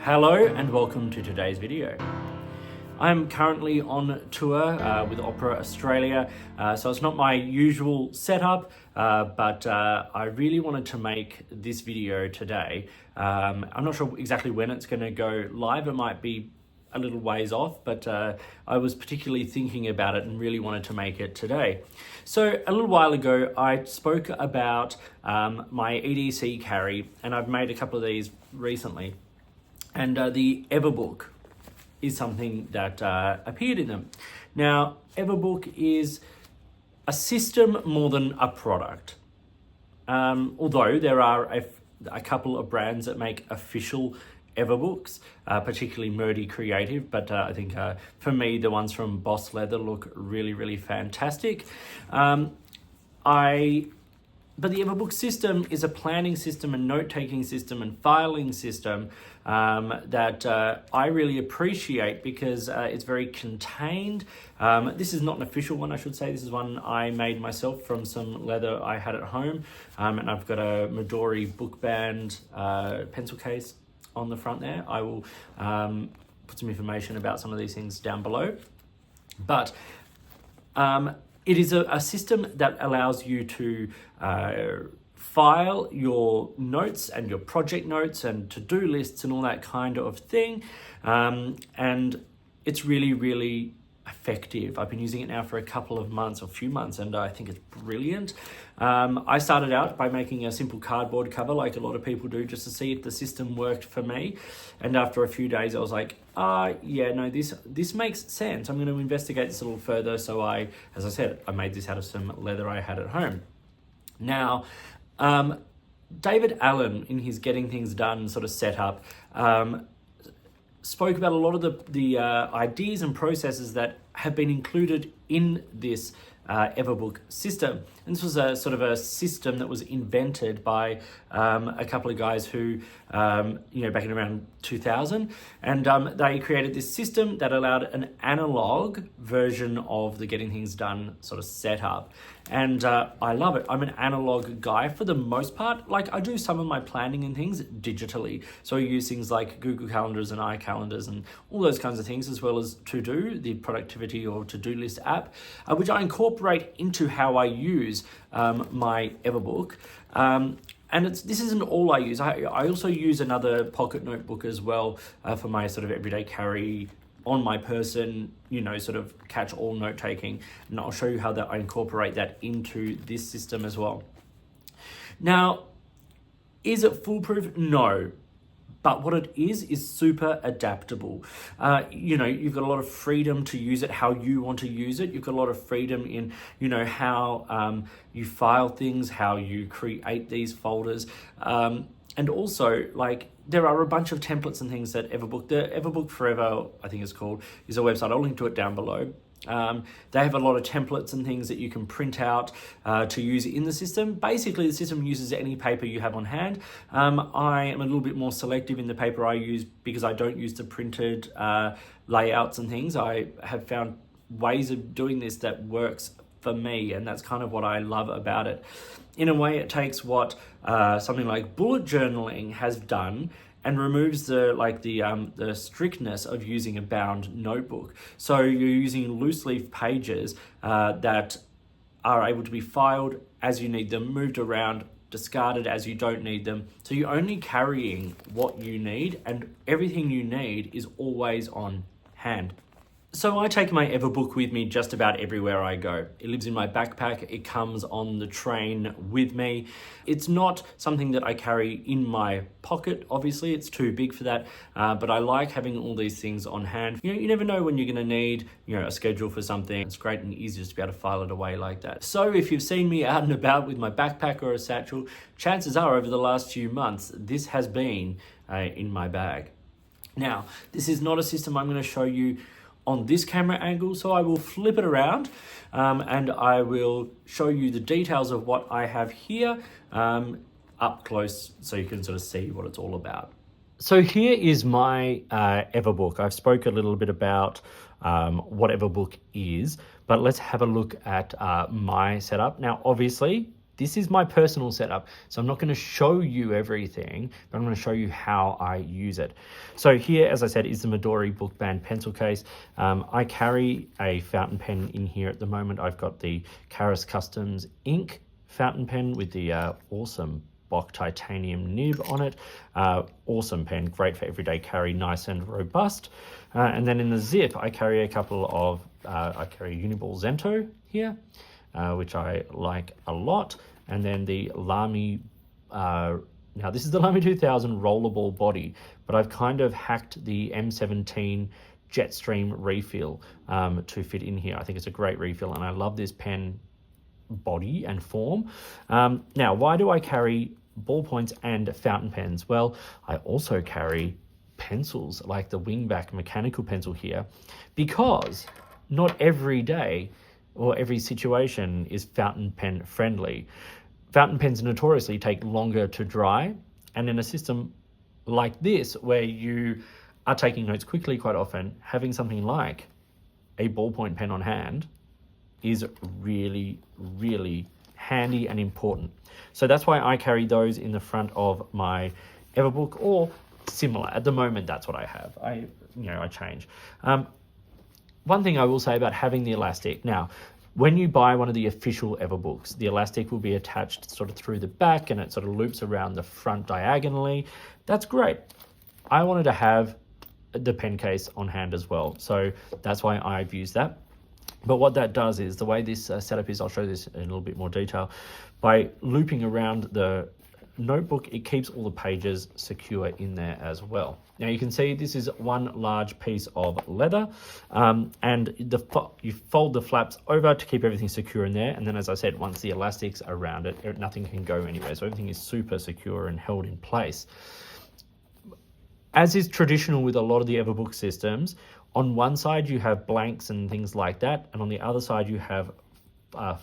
Hello and welcome to today's video. I'm currently on tour with Opera Australia, so it's not my usual setup, but I really wanted to make this video today. I'm not sure exactly when it's going to go live. It might be a little ways off, but I was particularly thinking about it and really wanted to make it today. So a little while ago, I spoke about my EDC carry, and I've made a couple of these recently. And the Everbook is something that appeared in them. Now, Everbook is a system more than a product. Although there are a couple of brands that make official Everbooks, particularly Murdy Creative, but I think for me, the ones from Boss Leather look really, really fantastic. But the Everbook system is a planning system and note-taking system and filing system that I really appreciate because it's very contained. This is not an official one, I should say. This is one I made myself from some leather I had at home. And I've got a Midori bookband pencil case on the front there. I will put some information about some of these things down below. But it is a system that allows you to file your notes and your project notes and to-do lists and all that kind of thing. And it's really, really effective. I've been using it now for a couple of months or few months, and I think it's brilliant. I started out by making a simple cardboard cover like a lot of people do just to see if the system worked for me. And after a few days, I was like, yeah, no, this makes sense. I'm going to investigate this a little further. So as I said, I made this out of some leather I had at home. Now, David Allen, in his Getting Things Done sort of setup, spoke about a lot of the ideas and processes that have been included in this Everbook system. And this was a sort of a system that was invented by a couple of guys who, back in around 2000, and they created this system that allowed an analog version of the Getting Things Done sort of setup. And I love it. I'm an analog guy for the most part. Like, I do some of my planning and things digitally. So I use things like Google Calendars and iCalendars and all those kinds of things, as well as To-Do, the productivity or to-do list app, which I incorporate into how I use my Everbook. And this isn't all I use. I also use another pocket notebook as well for my sort of everyday carry on my person, sort of catch-all note-taking. And I'll show you how that I incorporate that into this system as well. Now, is it foolproof? No. But what it is super adaptable. You've got a lot of freedom to use it how you want to use it. You've got a lot of freedom in, how you file things, how you create these folders. And also, there are a bunch of templates and things that the Everbook Forever, I think it's called, is a website. I'll link to it down below. They have a lot of templates and things that you can print out to use in the system. Basically, the system uses any paper you have on hand. I am a little bit more selective in the paper I use because I don't use the printed layouts and things. I have found ways of doing this that works for me, and that's kind of what I love about it. In a way, it takes what something like bullet journaling has done and removes the strictness of using a bound notebook. So you're using loose leaf pages that are able to be filed as you need them, moved around, discarded as you don't need them. So you're only carrying what you need, and everything you need is always on hand. So I take my Everbook with me just about everywhere I go. It lives in my backpack. It comes on the train with me. It's not something that I carry in my pocket, obviously. It's too big for that. But I like having all these things on hand. You never know when you're going to need, a schedule for something. It's great and easy just to be able to file it away like that. So if you've seen me out and about with my backpack or a satchel, chances are over the last few months, this has been in my bag. Now, this is not a system I'm going to show you on this camera angle, so I will flip it around and I will show you the details of what I have here up close so you can sort of see what it's all about. So here is my Everbook. I've spoke a little bit about what Everbook is, but let's have a look at my setup. Now, obviously, This is my personal setup, so I'm not going to show you everything, but I'm going to show you how I use it. So here, as I said, is the Midori Book Band pencil case. I carry a fountain pen in here at the moment. I've got the Karas Customs ink fountain pen with the awesome Bock titanium nib on it. Awesome pen, great for everyday carry, nice and robust. And then in the zip, I carry a couple of, I carry a Uniball Zento here, which I like a lot. And then the Lamy, now this is the Lamy 2000 rollerball body, but I've kind of hacked the M17 Jetstream refill to fit in here. I think it's a great refill, and I love this pen body and form. Now, why do I carry ballpoints and fountain pens? Well, I also carry pencils like the Wingback mechanical pencil here, because not every day or every situation is fountain pen friendly. Fountain pens notoriously take longer to dry, and in a system like this where you are taking notes quickly quite often, having something like a ballpoint pen on hand is really, really handy and important. So that's why I carry those in the front of my Everbook, or similar. At the moment, that's what I have. I change. One thing I will say about having the elastic. Now, when you buy one of the official Everbooks, the elastic will be attached sort of through the back, and it sort of loops around the front diagonally. That's great. I wanted to have the pen case on hand as well, so that's why I've used that. But what that does is, the way this setup is, I'll show this in a little bit more detail. By looping around the notebook, it keeps all the pages secure in there as well. Now you can see this is one large piece of leather, and you fold the flaps over to keep everything secure in there. And then, as I said, once the elastic's around it, nothing can go anywhere. So everything is super secure and held in place. As is traditional with a lot of the Everbook systems, on one side you have blanks and things like that, and on the other side you have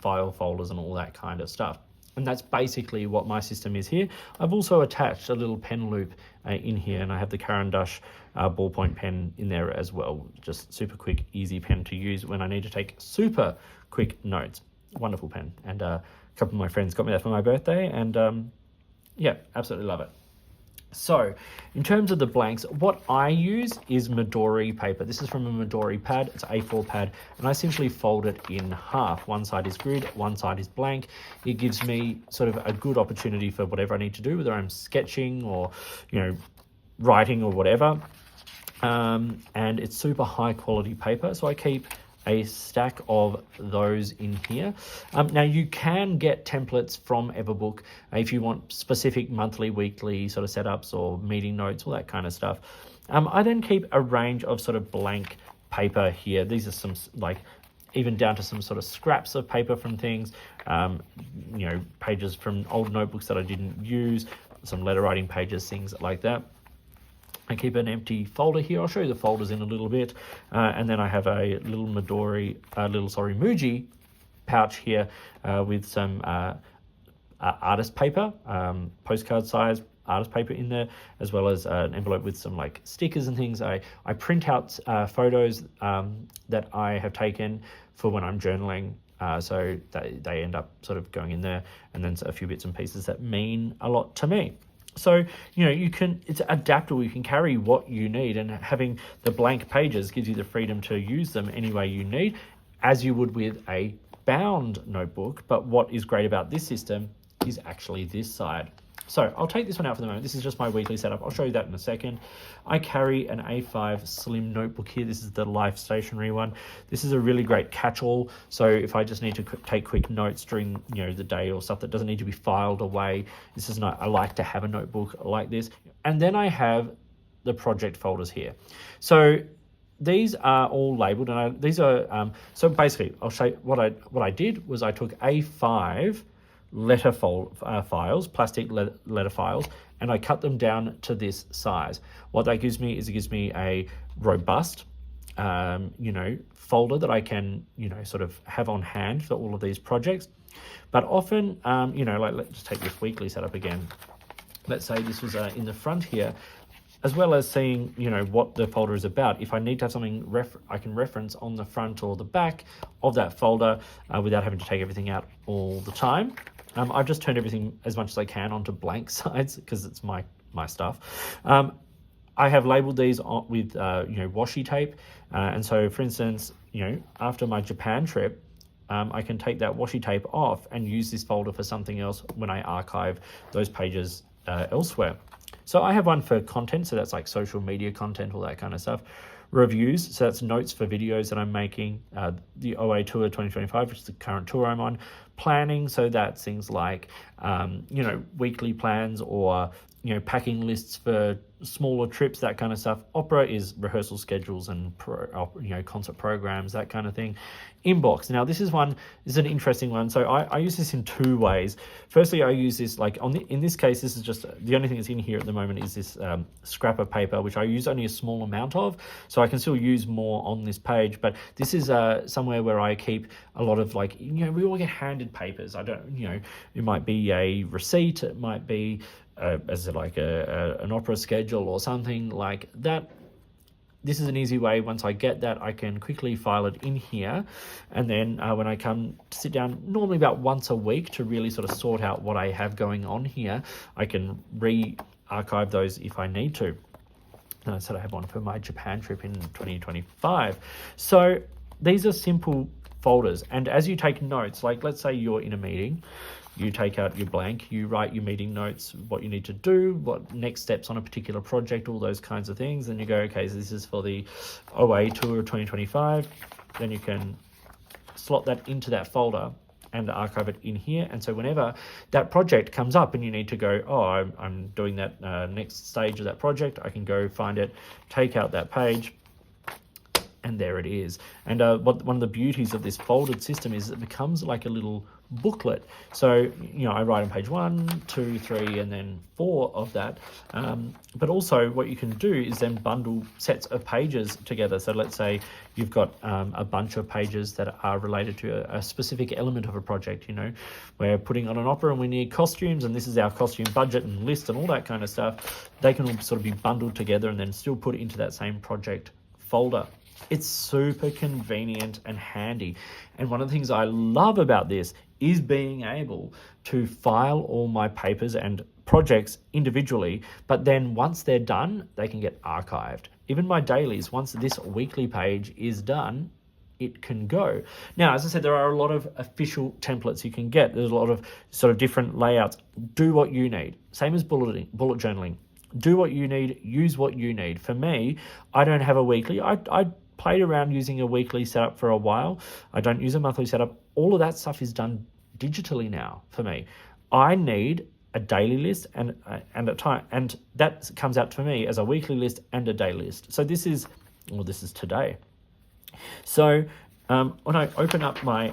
file folders and all that kind of stuff. And that's basically what my system is here. I've also attached a little pen loop in here, and I have the Caran d'Ache ballpoint pen in there as well. Just super quick, easy pen to use when I need to take super quick notes. Wonderful pen. And a couple of my friends got me that for my birthday, and yeah, absolutely love it. So, in terms of the blanks, what I use is Midori paper. This is from a Midori pad. It's an A4 pad, and I simply fold it in half. One side is grid, one side is blank. It gives me sort of a good opportunity for whatever I need to do, whether I'm sketching or, writing or whatever. And it's super high quality paper, so I keep a stack of those in here. Now you can get templates from Everbook if you want specific monthly, weekly sort of setups or meeting notes, all that kind of stuff. I then keep a range of sort of blank paper here. These are some even down to some sort of scraps of paper from things, pages from old notebooks that I didn't use, some letter writing pages, things like that. I keep an empty folder here. I'll show you the folders in a little bit. And then I have a little Muji pouch here with some artist paper, postcard size artist paper in there, as well as an envelope with some stickers and things. I print out photos that I have taken for when I'm journaling. So they end up sort of going in there, and then a few bits and pieces that mean a lot to me. So, it's adaptable. You can carry what you need, and having the blank pages gives you the freedom to use them any way you need, as you would with a bound notebook. But what is great about this system is actually this side. So I'll take this one out for the moment. This is just my weekly setup. I'll show you that in a second. I carry an A5 slim notebook here. This is the Life stationery one. This is a really great catch-all. So if I just need to take quick notes during the day, or stuff that doesn't need to be filed away, this is I like to have a notebook like this. And then I have the project folders here. So these are all labeled, and these are so basically I'll show you what I did was I took A5 letter files, plastic letter files, and I cut them down to this size. What that gives me is it gives me a robust, folder that I can, sort of have on hand for all of these projects. But often, let's just take this weekly setup again. Let's say this was in the front here, as well as seeing, what the folder is about. If I need to have something I can reference on the front or the back of that folder without having to take everything out all the time. I've just turned everything as much as I can onto blank sides because it's my stuff. I have labeled these with washi tape, and so for instance, after my Japan trip, I can take that washi tape off and use this folder for something else when I archive those pages elsewhere. So I have one for content, so that's like social media content, all that kind of stuff. Reviews, so that's notes for videos that I'm making. The OA Tour 2025, which is the current tour I'm on. Planning, so that's things like weekly plans or packing lists for smaller trips, that kind of stuff. Opera is rehearsal schedules and concert programs, that kind of thing. Inbox. Now this is an interesting one. So I use this in two ways. Firstly, I use this in this case, this is just the only thing that's in here at the moment is this scrap of paper, which I use only a small amount of, so I can still use more on this page. But this is somewhere where I keep a lot of we all get handed papers. I don't, it might be a receipt, it might be an opera schedule or something like that. This is an easy way. Once I get that, I can quickly file it in here, and then when I come to sit down, normally about once a week, to really sort of sort out what I have going on here, I can re-archive those if I need to. And I said I have one for my Japan trip in 2025. So these are simple folders, and as you take notes, like let's say you're in a meeting, you take out your blank, you write your meeting notes, what you need to do, what next steps on a particular project, all those kinds of things. Then you go, okay, so this is for the OA Tour 2025. Then you can slot that into that folder and archive it in here. And so whenever that project comes up and you need to go, I'm doing that next stage of that project, I can go find it, take out that page, and there it is. And one of the beauties of this folded system is it becomes like a little booklet. So I write on page 1, 2, 3, and then 4 of that. But also what you can do is then bundle sets of pages together. So let's say you've got a bunch of pages that are related to a specific element of a project. We're putting on an opera and we need costumes, and this is our costume budget and list and all that kind of stuff. They can all sort of be bundled together and then still put into that same project folder. It's super convenient and handy. And one of the things I love about this is being able to file all my papers and projects individually, but then once they're done, they can get archived. Even my dailies, once this weekly page is done, it can go. Now, as I said, there are a lot of official templates you can get. There's a lot of sort of different layouts. Do what you need. Same as bullet journaling. Do what you need, use what you need. For me, I don't have a weekly. I played around using a weekly setup for a while. I don't use a monthly setup. All of that stuff is done digitally now for me. I need a daily list and a time, and that comes out for me as a weekly list and a day list. So this is today. So when I open up my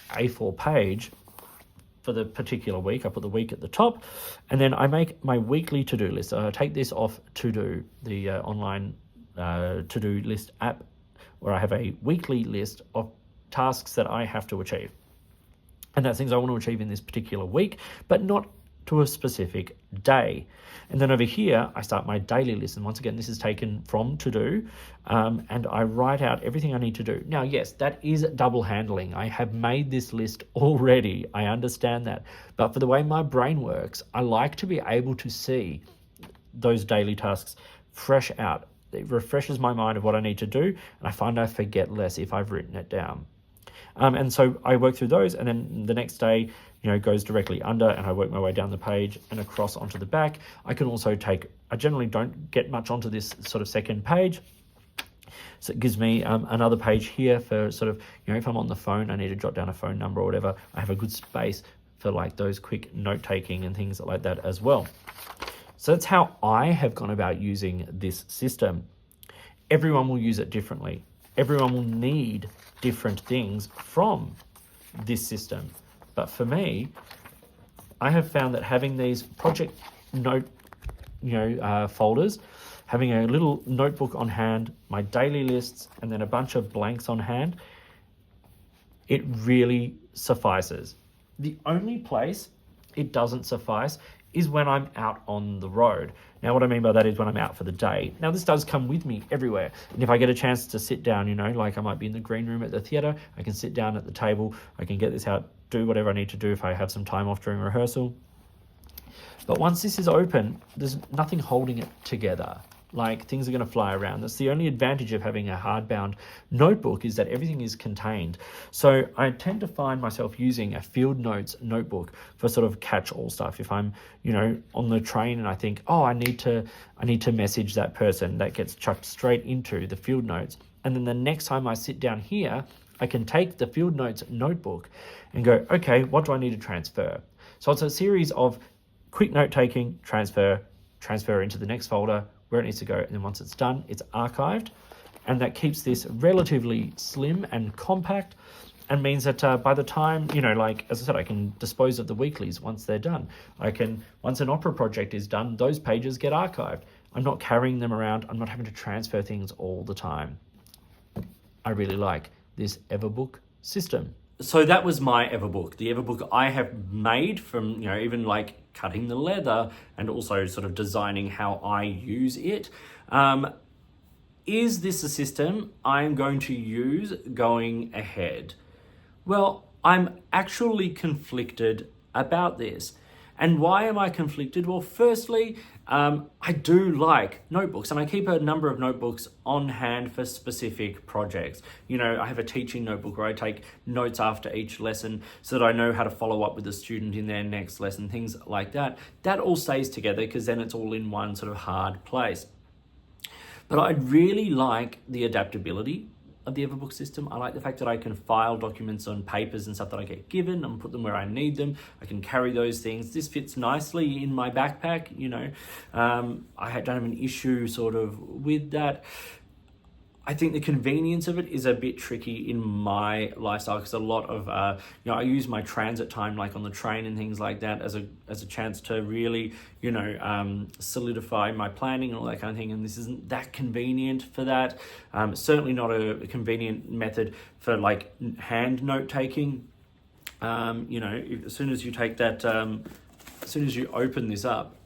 A4 page for the particular week, I put the week at the top, and then I make my weekly to-do list. So I take this off To-Do, the online to-do list app, where I have a weekly list of tasks that I have to achieve. And that's things I want to achieve in this particular week, but not to a specific day. And then over here, I start my daily list. And once again, this is taken from To-Do, and I write out everything I need to do. Now, yes, that is double handling. I have made this list already. I understand that. But for the way my brain works, I like to be able to see those daily tasks fresh out. It refreshes my mind of what I need to do, and I find I forget less if I've written it down. And so I work through those, and then the next day, goes directly under, and I work my way down the page and across onto the back. I can also I generally don't get much onto this sort of second page. So it gives me another page here for sort of, if I'm on the phone, I need to jot down a phone number or whatever. I have a good space for like those quick note taking and things like that as well. So that's how I have gone about using this system. Everyone will use it differently. Everyone will need different things from this system. But for me, I have found that having these project note, folders, having a little notebook on hand, my daily lists, and then a bunch of blanks on hand, it really suffices. The only place it doesn't suffice is when I'm out on the road. Now, what I mean by that is when I'm out for the day. Now, this does come with me everywhere. And if I get a chance to sit down, you know, like I might be in the green room at the theatre, I can sit down at the table, I can get this out, do whatever I need to do if I have some time off during rehearsal. But once this is open, there's nothing holding it together. Like, things are going to fly around. That's the only advantage of having a hardbound notebook, is that everything is contained. So I tend to find myself using a field notes notebook for sort of catch-all stuff. If I'm, you know, on the train and I think, oh, I need to message that person, that gets chucked straight into the field notes. And then the next time I sit down here, I can take the field notes notebook and go, okay, what do I need to transfer? So it's a series of quick note-taking, transfer into the next folder, where it needs to go, and then once it's done, it's archived, and that keeps this relatively slim and compact, and means that by the time, you know, like, as I said, I can dispose of the weeklies once they're done. Once an opera project is done, those pages get archived. I'm not carrying them around, I'm not having to transfer things all the time. I really like this Everbook system. So that was my Everbook, the Everbook I have made from, you know, even like cutting the leather and also sort of designing how I use it. Is this a system I'm going to use going ahead? Well, I'm actually conflicted about this. And why am I conflicted? Well, firstly, I do like notebooks, and I keep a number of notebooks on hand for specific projects. You know, I have a teaching notebook where I take notes after each lesson so that I know how to follow up with the student in their next lesson, things like that. That all stays together because then it's all in one sort of hard place. But I really like the adaptability of the Everbook system. I like the fact that I can file documents on papers and stuff that I get given and put them where I need them. I can carry those things. This fits nicely in my backpack, you know. I don't have an issue sort of with that. I think the convenience of it is a bit tricky in my lifestyle because a lot of, you know, I use my transit time like on the train and things like that as a chance to really, you know, solidify my planning and all that kind of thing. And this isn't that convenient for that. Certainly not a convenient method for like hand note taking. You know, as soon as you take that, as soon as you open this up,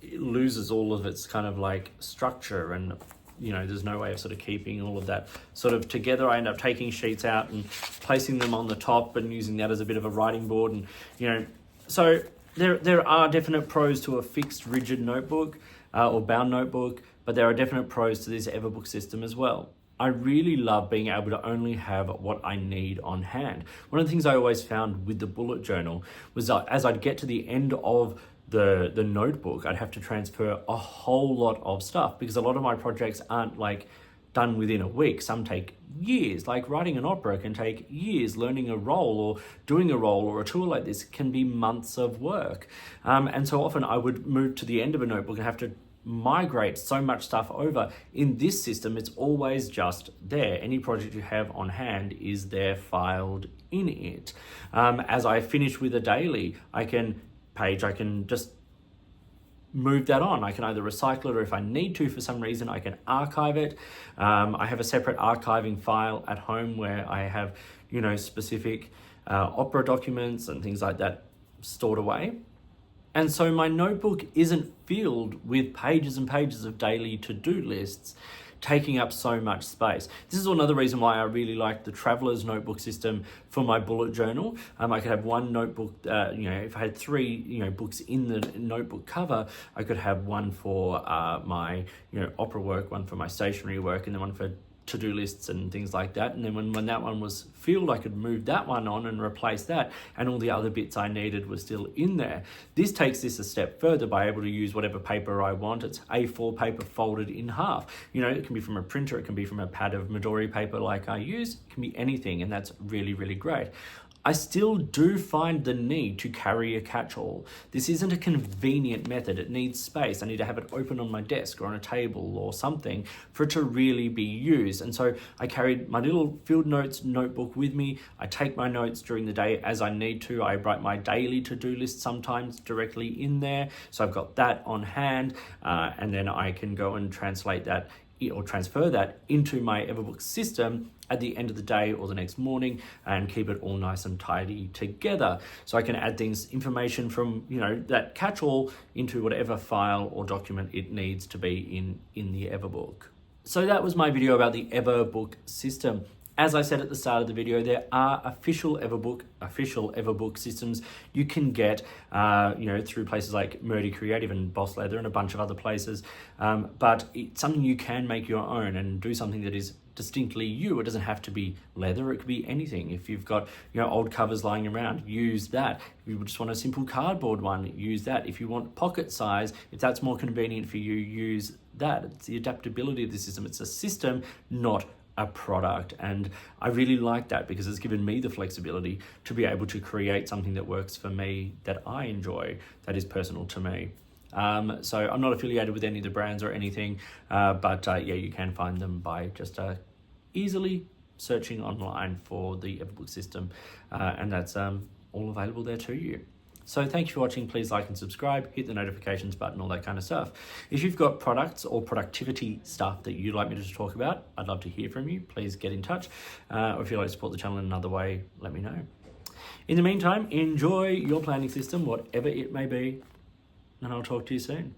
it loses all of its kind of like structure, and you know, there's no way of sort of keeping all of that sort of together. I end up taking sheets out and placing them on the top and using that as a bit of a writing board. And, you know, so there are definite pros to a fixed rigid notebook or bound notebook, but there are definite pros to this Everbook system as well. I really love being able to only have what I need on hand. One of the things I always found with the bullet journal was that as I'd get to the end of the notebook, I'd have to transfer a whole lot of stuff because a lot of my projects aren't like done within a week. Some take years, like writing an opera can take years, learning a role or doing a role or a tour like this can be months of work. And so often I would move to the end of a notebook and have to migrate so much stuff over. In this system, it's always just there. Any project you have on hand is there filed in it. As I finish with a daily, I can just move that on. I can either recycle it, or if I need to for some reason, I can archive it. I have a separate archiving file at home where I have, you know, specific opera documents and things like that stored away. And so my notebook isn't filled with pages and pages of daily to-do lists taking up so much space. This is another reason why I really like the Traveler's Notebook system for my bullet journal. I could have one notebook, you know, if I had 3, you know, books in the notebook cover, I could have one for my, you know, opera work, one for my stationery work, and then one for to-do lists and things like that. And then when that one was filled, I could move that one on and replace that, and all the other bits I needed were still in there. This takes this a step further by able to use whatever paper I want. It's A4 paper folded in half. You know, it can be from a printer, it can be from a pad of Midori paper like I use, it can be anything, and that's really, really great. I still do find the need to carry a catch-all. This isn't a convenient method. It needs space. I need to have it open on my desk or on a table or something for it to really be used. And so I carried my little field notes notebook with me. I take my notes during the day as I need to. I write my daily to-do list sometimes directly in there. So I've got that on hand, and then I can go and translate that or transfer that into my Everbook system at the end of the day or the next morning and keep it all nice and tidy together. So I can add things, information from, that catch-all into whatever file or document it needs to be in the Everbook. So that was my video about the Everbook system. As I said at the start of the video, there are official Everbook systems you can get, through places like Murdy Creative and Boss Leather and a bunch of other places. But it's something you can make your own and do something that is distinctly you. It doesn't have to be leather, it could be anything. If you've got old covers lying around, use that. If you just want a simple cardboard one, use that. If you want pocket size, if that's more convenient for you, use that. It's the adaptability of the system. It's a system, not a product, and I really like that because it's given me the flexibility to be able to create something that works for me, that I enjoy, that is personal to me. So I'm not affiliated with any of the brands or anything, but you can find them by just easily searching online for the Everbook system, and that's all available there to you. So thank you for watching. Please like and subscribe, hit the notifications button, all that kind of stuff. If you've got products or productivity stuff that you'd like me to talk about, I'd love to hear from you. Please get in touch. Or if you'd like to support the channel in another way, let me know. In the meantime, enjoy your planning system, whatever it may be, and I'll talk to you soon.